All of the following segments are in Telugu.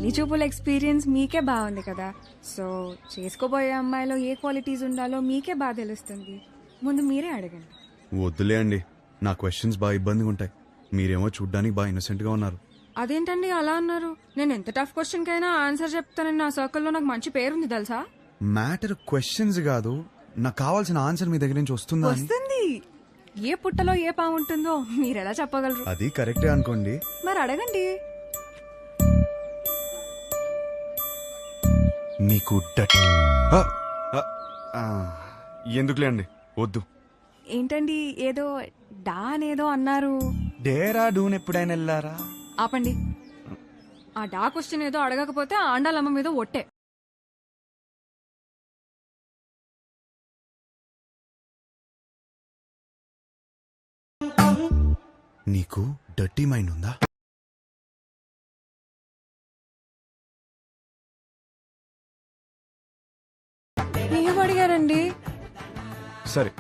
పెళ్లి చూపుల ఎక్స్పీరియన్స్ మీకే బాగుంది కదా, సో చేసుకోబోయే అమ్మాయిలో ఏ క్వాలిటీస్ ఉండాలో మీకే బాగా తెలుస్తుంది. ముందు మీరే అడగండి. వద్దులే అండి, నా క్వశ్చన్స్ బాగా ఇబ్బందిగా ఉంటాయి. మీరేమో చూడ్డానికి బాగా ఇన్నోసెంట్ గా ఉన్నారు. అదేంటండి అలా అన్నారు? నేను ఎంత టఫ్ క్వశ్చన్ కైనా ఆన్సర్ చెప్తానని నా సర్కిల్లో నాకు మంచి పేరుంది తెలుసా. మ్యాటర్ క్వశ్చన్స్ కాదు, నాకు కావాల్సిన ఆన్సర్ మీ దగ్గర నుంచి వస్తుందా అని. వస్తుంది. ఏ పుట్టలో ఏ పాము ఉంటుందో మీరెలా చెప్పగలరు? అది కరెక్టే అనుకోండి. మరి అడగండి. మీకు ఎందుకులే అండి, వద్దు. ఏంటండి ఏదో డానేదో అన్నారు? డేరా డూన్ ఎప్పుడైనా వెళ్ళారా? ఆపండి. ఆ డా క్వశ్చన్ ఏదో అడగకపోతే ఆండాలమ్మ మీద ఒట్టే. నీకు డర్టీ మైండ్ ఉందా? ఏం అడిగారండి? సరే,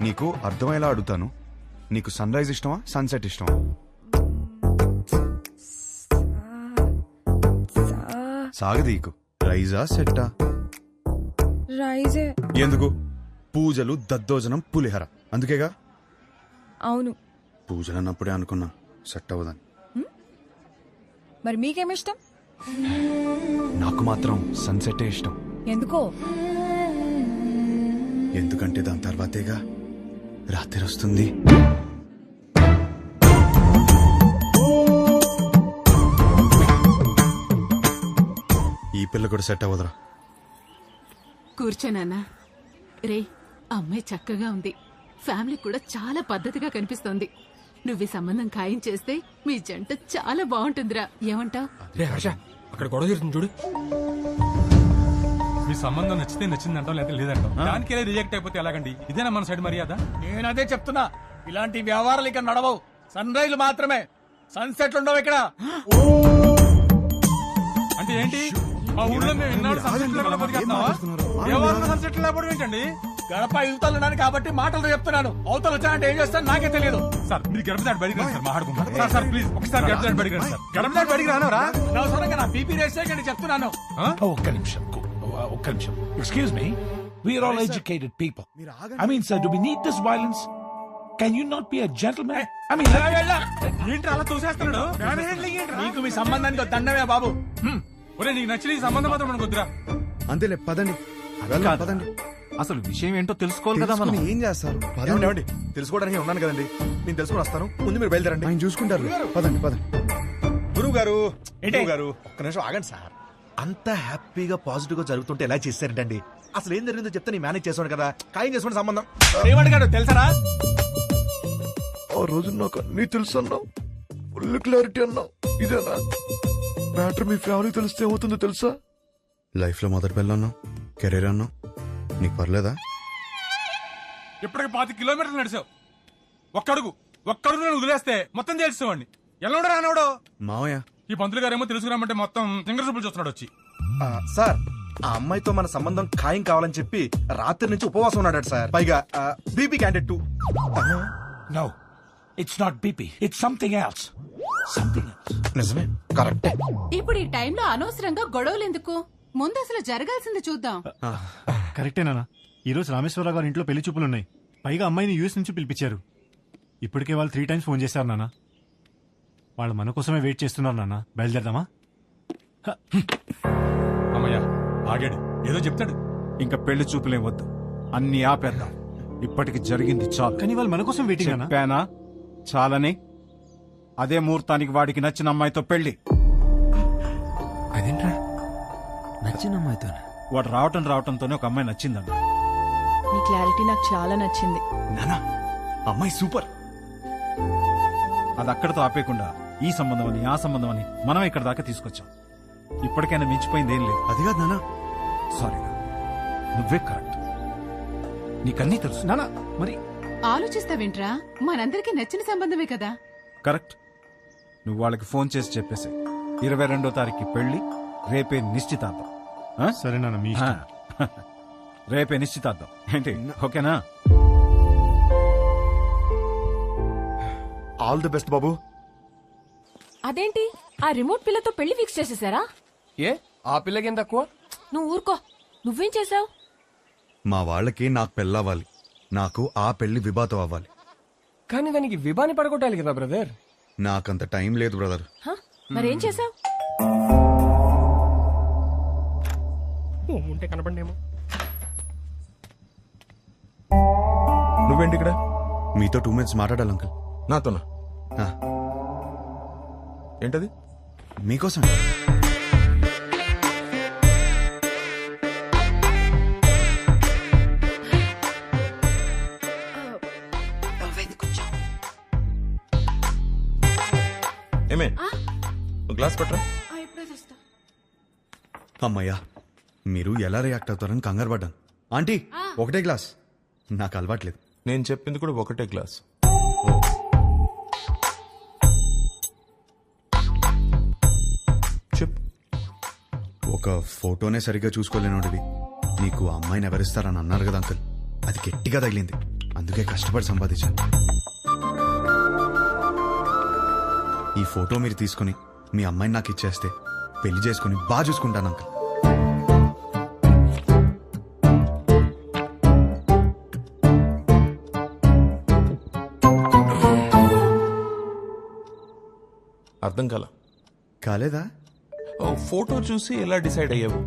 నీకు అర్థమయ్యేలా అడుగుతాను. నీకు సన్ రైజ్ ఇష్టమా, సన్సెట్ ఇష్టమా? సాగదీకు. రైజా సెట్టా? రైజే. ఎందుకు? పూజలు, దద్దోజనం, పులిహర అందుకేగా. అవును. పూజలు అన్నప్పుడే అనుకున్నా సెట్ అవ్వదని. మరి మీకేమిష్టం? నాకు మాత్రం సన్సెటే ఇష్టం. ఎందుకో? ఎందుకంటే దాని తర్వాతేగా రాత్రి వస్తుంది. ఈ పిల్ల కూడా సెట్ అవ్వదురా. కూర్చోనన్నా. రే, అమ్మాయి చక్కగా ఉంది, ఫ్యామిలీ కూడా చాలా పద్ధతిగా కనిపిస్తోంది. నువ్వు ఈ సంబంధం ఖాయం చేస్తే మీ జంట చాలా బాగుంటుందిరా. ఏమంటావ్? రే హర్ష, అక్కడ గొడవ జరుగుతుంది చూడు. మీ సంబంధం నచ్చితే నచ్చిందంటాం, లేదా లేదంటాం. దానికే రిజెక్ట్ అయిపోతే ఎలాగండి? ఇదేనా మన సైడ్ మర్యాద? నేను అదే చెప్తున్నా, ఇలాంటి వ్యవహారాలు ఇక్కడ నడవవు. సన్ రైజ్ మాత్రమే, సన్సెట్ ఉండవు ఇక్కడ. అంటే ఏంటి? మా ఊళ్ళో మేము ఇన్నాడు సన్సెట్ లేకుండా బతికేస్తున్నావా? ఎవరు సన్సెట్ లేకపోవడం ఏంటండి? గడప యువతలున్నాను కాబట్టి మాటలు చెప్తున్నాను. అవతలు వచ్చానంటే ఏం చేస్తాను నాకే తెలియదు. సార్ మీరు గడప దాటి బడికి రండి సార్, మాట్లాడుకుంటాం. సార్ సార్ ప్లీజ్ ఒకసారి గడప దాటి బడికి రండి సార్. గడప దాటి బడికి రానవరా? అనవసరంగా నా బీపీ రేస్ చేయకండి చెప్తున్నాను. ఒక్క నిమిషం. Excuse me. We are all educated people. I mean, sir, do we need this violence? Can you not be a gentleman? I mean, ఏంటి అలా చూసేస్తున్నాడు? నీకు మీ సంబంధానికి దండమే బాబు. ఒరే నీకు నచ్చిన ఈ సంబంధం మాత్రం మనకు వద్దురా. అంతేలే, పదండి. వెళ్దాం, పదండి. అసలు విషయం ఏంటో తెలుసుకోవాలి కదా మనం. ఏం చేస్తారు? ఏమండి, తెలుసుకోవడానికి ఉన్నాను కదండి, నేను తెలుసుకుని వస్తాను. ముందు మీరు బయలుదేరండి, ఆయన చూసుకుంటారు. పదండి పదండి. గురువు గారు. ఒక్క నిమిషం ఆగండి సార్. అంత హ్యాపీగా పాజిటివ్ గా జరుగుతుంటే ఎలా చేశారంటండి? అసలు ఏం జరిగిందో చెప్తే నేను మేనేజ్ చేసాను కదా. ఖాయం చేసుకోండి సంబంధం. ఏమడిగాడు తెలుసరా? ఆ రోజు నాకు అన్ని తెలుసు అన్నావు, ఫుల్ క్లారిటీ అన్నావు. ఇదేనా మ్యాటర్? మీ ఫ్యామిలీ తెలిస్తే ఏమవుతుందో తెలుసా? లైఫ్ లో మొదటి పిల్ల అన్నావు, కెరీర్ అన్నావు, నీకు పర్లేదా? ఇప్పటికి 5 కిలోమీటర్లు నడిచావు. ఒక్కడుగు నేను వదిలేస్తే మొత్తం తెలుసుకోండి. ఎల్లవడో రానవడో మావయ్య, ఈ పంతులు గారేమో తెలుసుకురామంటే మొత్తం సింగర్ చూపులు చూస్తున్నాడు వచ్చి. సార్, ఆ అమ్మాయితో మన సంబంధం ఖాయం కావాలని చెప్పి రాత్రి నుంచి ఉపవాసం ఉన్నాడు సార్. పైగా BP candidate 2. no. It's not BP. It's something else. Something else. నిజమే, కరెక్టే. ఇప్పుడు ఈ టైంలో అనవసరంగా గొడవలు ఎందుకు? ముందు అసలు జరగాల్సింది చూద్దాం. కరెక్టేనా? ఈ రోజు రామేశ్వరరావు గారి ఇంట్లో పెళ్లి చూపులున్నాయి. పైగా అమ్మాయిని యూఎస్ నుంచి పిలిపించారు. ఇప్పటికే వాళ్ళు 3 times ఫోన్ చేశారు నాన్న. వాళ్ళు మన కోసమే వెయిట్ చేస్తున్నారు నాన్న. బయలుదేరదామా? అమ్మయ్యా, ఆగాడు. ఏదో చెప్తాడు. ఇంకా పెళ్లి చూపులేం వద్దు, అన్ని ఆపేద్దాం. ఇప్పటికి జరిగింది చాలు. కానీ వాళ్ళు మన కోసం వెయిటింగ్ అన్నా. చెప్పానా చాలని? అదే ముహూర్తానికి వాడికి నచ్చిన అమ్మాయితో పెళ్లి. అదేంట్రా నచ్చిన అమ్మాయితో? వాడు రావటంతోనే ఒక అమ్మాయి నచ్చిందన్న. నీ క్లారిటీ నాకు చాలా నచ్చింది. నానా, అమ్మాయి సూపర్. అది అక్కడితో ఆపేయకుండా ఈ సంబంధం అని ఆ సంబంధం అని మనం ఇక్కడ దాకా తీసుకొచ్చాం. ఇప్పటికైనా మించిపోయింది ఏం లేదు. అది కాదు నానా. సారీ, నువ్వే కరెక్ట్. నీకన్నీ తెలుసు నానా. మరి ఆలోచిస్తావేంట్రా? మనందరికీ నచ్చిన సంబంధమే కదా. కరెక్ట్. నువ్వు వాళ్ళకి ఫోన్ చేసి చెప్పేసి 22వ తారీఖు పెళ్లి, రేపే నిశ్చితార్థం. సరే నాన్న, మీ ఇష్టం. రేపే నిశ్చితార్థం ఏంటి? ఓకేనా? ఆల్ ది బెస్ట్ బాబు. అదేంటి, ఆ రిమోట్ పిల్లతో పెళ్లి ఫిక్స్ చేసేసారా? ఏ ఆ పిల్లకేం తక్కువ? నువ్వు ఊరుకో. నువ్వేం చేసావు? మా వాళ్ళకి నాకు పెళ్ళవ్వాలి, నాకు ఆ పెళ్లి విభాతం అవ్వాలి. కానీ దానికి విభాని పడగొట్టాలి కదా బ్రదర్. నాకంత టైం లేదు బ్రదర్. మరేం చేసావు? ఉంటే కనపడేమో. నువ్వేంటి ఇక్కడ? మీతో 2 minutes మాట్లాడాలి అంకుల్. నాతోనా? ఆ, ఏంటది? మీకోసం. ఏమే గ్లాస్ పట్టరా. అమ్మయ్యా, మీరు ఎలా రియాక్ట్ అవుతారని కంగారు పడ్డాను. ఆంటీ, ఒకటే గ్లాస్. నాకు అలవాట్లేదు. నేను చెప్పింది కూడా ఒకటే గ్లాస్. చెప్పు. ఒక ఫోటోనే సరిగ్గా చూసుకోలేనోడివి నీకు ఆ అమ్మాయిని ఎవరిస్తారని అన్నారు కదా అంకుల్. అది గట్టిగా తగిలింది, అందుకే కష్టపడి సంపాదించాను. ఈ ఫోటో మీరు తీసుకుని మీ అమ్మాయిని నాకు ఇచ్చేస్తే పెళ్లి చేసుకుని బాగా చూసుకుంటాను అంకుల్. అర్థం కాలేదా? ఫోటో చూసి ఎలా డిసైడ్ అయ్యావు?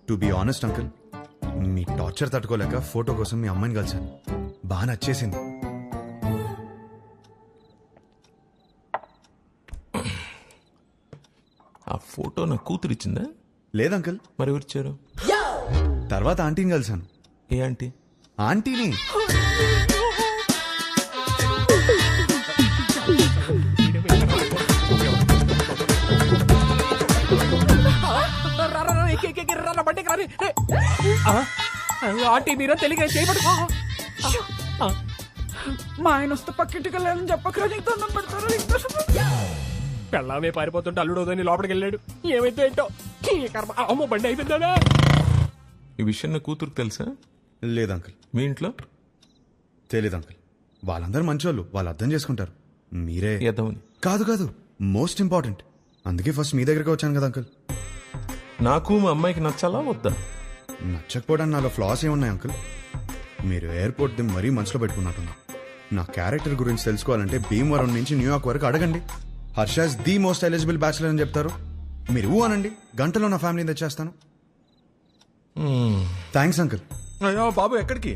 To be honest uncle, me torture తట్టుకోలేక ఫోటో కోసం మీ అమ్మాయిని కలిశాను. బాగా నచ్చేసింది. ఆ ఫోటో నా కూతురు ఇచ్చిందా? లేదంకుల్. మరి ఎవరిచ్చారు? తర్వాత ఆంటీని కలిశాను. ఏ ఆంటీ? ఆంటీని. ఆంటీ మీరా తెలియక చేయబడు. మా ఆయన వస్తే పక్కింటికి వెళ్ళాలని చెప్పకరా, నీకు దండం పెడతారు. పెళ్ళామే పారిపోతుంటే అల్లుడోదని లోపలికి వెళ్ళాడు. ఏమైతే ఏంటో ఈ కర్మ. అమ్మో బండి అయిపోయిందా? ఈ విషయం నా కూతురుకు తెలుసా? లేదంకుల్. మీ ఇంట్లో? తెలీదు అంకుల్. వాళ్ళందరూ మంచోళ్ళు, వాళ్ళు అర్థం చేసుకుంటారు. మీరే ఎదవని. కాదు కాదు, మోస్ట్ ఇంపార్టెంట్. అందుకే ఫస్ట్ మీ దగ్గరికి వచ్చాను కదా అంకుల్. నాకు మా అమ్మాయికి నచ్చాలా వద్దా? నచ్చకపోవడానికి నాలో ఫ్లాస్ ఏమున్నాయి అంకుల్? మీరు ఎయిర్పోర్ట్ ది మరీ మనసులో పెట్టుకున్నట్టున్నా. నా క్యారెక్టర్ గురించి తెలుసుకోవాలంటే భీమవరం నుంచి న్యూయార్క్ వరకు అడగండి. Harsha is the most eligible bachelor అని చెప్తారు. మీరు ఊ అనండి, గంటలో నా ఫ్యామిలీని తెచ్చేస్తాను. Thanks uncle. అయ్యో బాబు, ఎక్కడికి?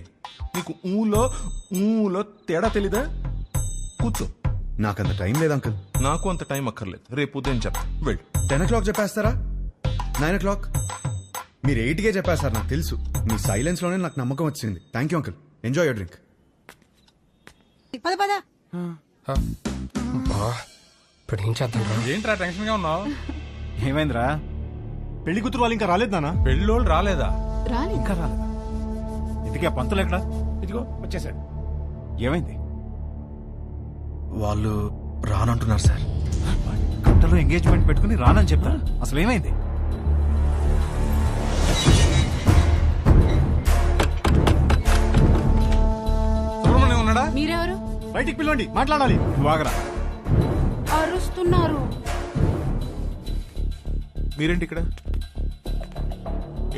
నీకు ఊలో తేడా తెలీదా? కూర్చో. నాకంత టైం లేదు అంకుల్. నాకు అంత టైం అక్కర్లేదు. రేపు ఉదయం చెప్తా. వెళ్ళు. 10 o'clock చెప్పేస్తారా? 9 o'clock? మీరు 8కే చెప్పేస్తారు, నాకు తెలుసు. మీ సైలెన్స్ లోనే నాకు నమ్మకం వచ్చింది. Thank you uncle. Enjoy your drink. పద పద. ఇప్పుడు ఏం చేద్దాం? ఏంట్రా టెన్షన్ గా ఉన్నావు? ఏమైందిరా? పెళ్లి కూతురు వాళ్ళు ఇంకా రాలేదు నాన్న. పెళ్ళోళ్ళు రాలేదా? రాలేదు. ఇంకా రాలేదా? ఇంతకీ ఆ పంతులు ఎక్కడా? ఇదిగో వచ్చేసాడు. ఏమైంది? వాళ్ళు రానంటున్నారు సార్. గంటలో ఎంగేజ్మెంట్ పెట్టుకుని రానని చెప్పా. అసలు ఏమైంది? సుబ్రహ్మణ్యం ఉన్నాడా? మీరెవరు? బయటికి పిలవండి, మాట్లాడాలి. నువ్వు ఆగరా. అరుస్తున్నారు. మీరేంటి ఇక్కడ?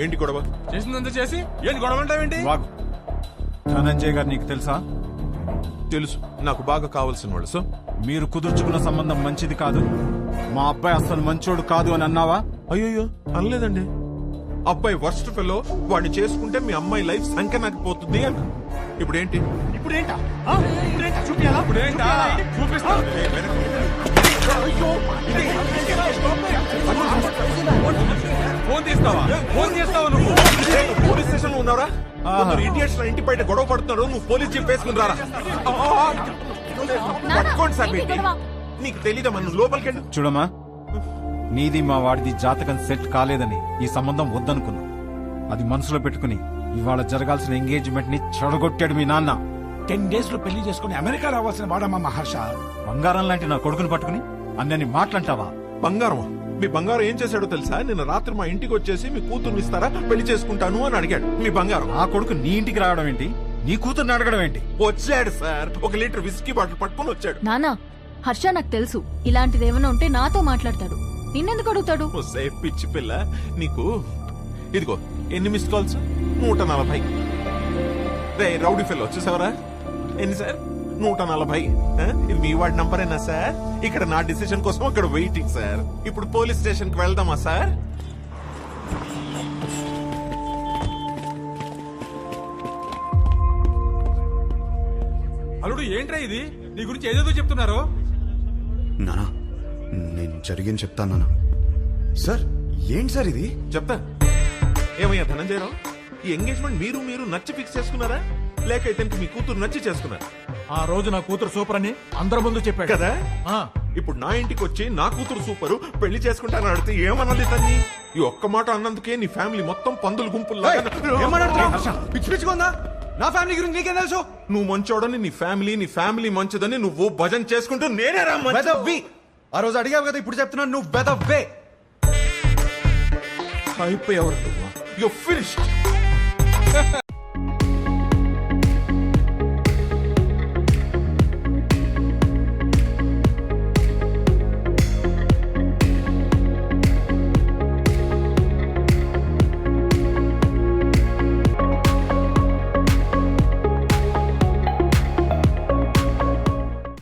ఏంటి గొడవ? చేసిందంతా చేసి ఏంటి గొడవ అంటావేంటి? వాగు. ధనంజయ్ గారు నీకు తెలుసా? తెలుసు, నాకు బాగా కావాల్సిన వాళ్ళు. సో మీరు కుదుర్చుకున్న సంబంధం మంచిది కాదు, మా అబ్బాయి అసలు మంచోడు కాదు అని అన్నావా? అయ్యో అనలేదండి. అబ్బాయి వర్స్ట్ ఫెలో, వాడిని చేసుకుంటే మీ అమ్మాయి లైఫ్ సంఖ్య నాకు పోతుంది అన్న. ఇప్పుడేంటి? ఇప్పుడేంటా? చూపియాలా? ఇప్పుడేంటా? చూపిస్తా. ఫోన్ తీస్తావా? ఫోన్ చేస్తావా నువ్వు? పోలీస్ స్టేషన్ లో ఉన్నారా? ఇడియట్స్ ఇంటి బయట గొడవ పడుతున్నాడు. నువ్వు పోలీస్ జీప్ వేసుకుని రారా. పట్టుకోండి సార్. నీకు తెలీదా? మనం లోపలికి వెళ్ళి చూడమ్మా, నీది మా వాడిది జాతకం సెట్ కాలేదని ఈ సంబంధం వద్దనుకున్నా. అది మనసులో పెట్టుకుని ఇవాళ జరగాల్సిన ఎంగేజ్మెంట్ ని చెడగొట్టాడు మీ నాన్న. 10 days లో పెళ్లి చేసుకుని అమెరికా రావాల్సిన వాడమ్మా మహర్ష. బంగారం లాంటి నా కొడుకుని పట్టుకుని అన్నని మాట్లాంటావా? బంగారం? మీ బంగారం ఏం చేశాడో తెలుసా? నిన్న రాత్రి మా ఇంటికి వచ్చేసి మీ కూతుర్ని ఇస్తారా, పెళ్లి చేసుకుంటాను అని అడిగాడు. మీ బంగారం. ఆ కొడుకు నీ ఇంటికి రావడం ఏంటి? నీ కూతుర్ని అడగడం ఏంటి? వచ్చాడు సార్, 1 లీటర్ విస్కీ బాటిల్ పట్టుకుని వచ్చాడు. నానా, హర్ష నాకు తెలుసు. ఇలాంటిది ఏమైనా ఉంటే నాతో మాట్లాడతాడు. నిన్నెందుకు అడుగుతాడు? ఒసే పిచ్చి పిల్ల, నీకు ఇదిగో ఎన్ని మిస్డ్ కాల్స్? 140. రే రౌడీ ఫెల్లో చూసావరా? ఎన్ని సార్? 140. ఇది మీ వాడి నంబరేనా సార్? ఇక్కడ నా డిసిషన్ కోసం అక్కడ వెయిటింగ్ సార్. ఇప్పుడు పోలీస్ స్టేషన్ కి వెళ్దామా సార్? అల్లుడు ఏంట్రా ఇది? నీ గురించి ఏదేదో చెప్తున్నారు. నానా నేను జరిగింది చెప్తాను నానా. సార్ ఏంటి సార్ ఇది? చెప్తా. ఏమయ్యా ధనంజయరావు, ఈ ఎంగేజ్మెంట్ మీరు నచ్చి ఫిక్స్ చేసుకున్నారా, లేక ఇతనికి మీ కూతురు నచ్చి చేసుకున్నారా? ఆ రోజు నా కూతురు సూపర్ అని అందరి ముందు చెప్పాడు కదా. ఇప్పుడు నా ఇంటికి వచ్చి నా కూతురు సూపరు, పెళ్లి చేసుకుంటానని అడిగితే ఏమన్నది తన్ని? ఈ ఒక్క మాట అన్నందుకే నీ ఫ్యామిలీ మొత్తం పందులు గుంపుల్లో. పిచ్చి పిచ్చిగా నా ఫ్యామిలీ గురించి నీకేం తెలుసు? నువ్వు మంచోడని నీ ఫ్యామిలీ మంచిదని నువ్వు భజన చేసుకుంటూ నేనే వెదవ్వి. ఆ రోజు అడిగావు కదా, ఇప్పుడు చెప్తున్నాను నువ్వు వెదవ్వే. అయిపోయావు. You're finished.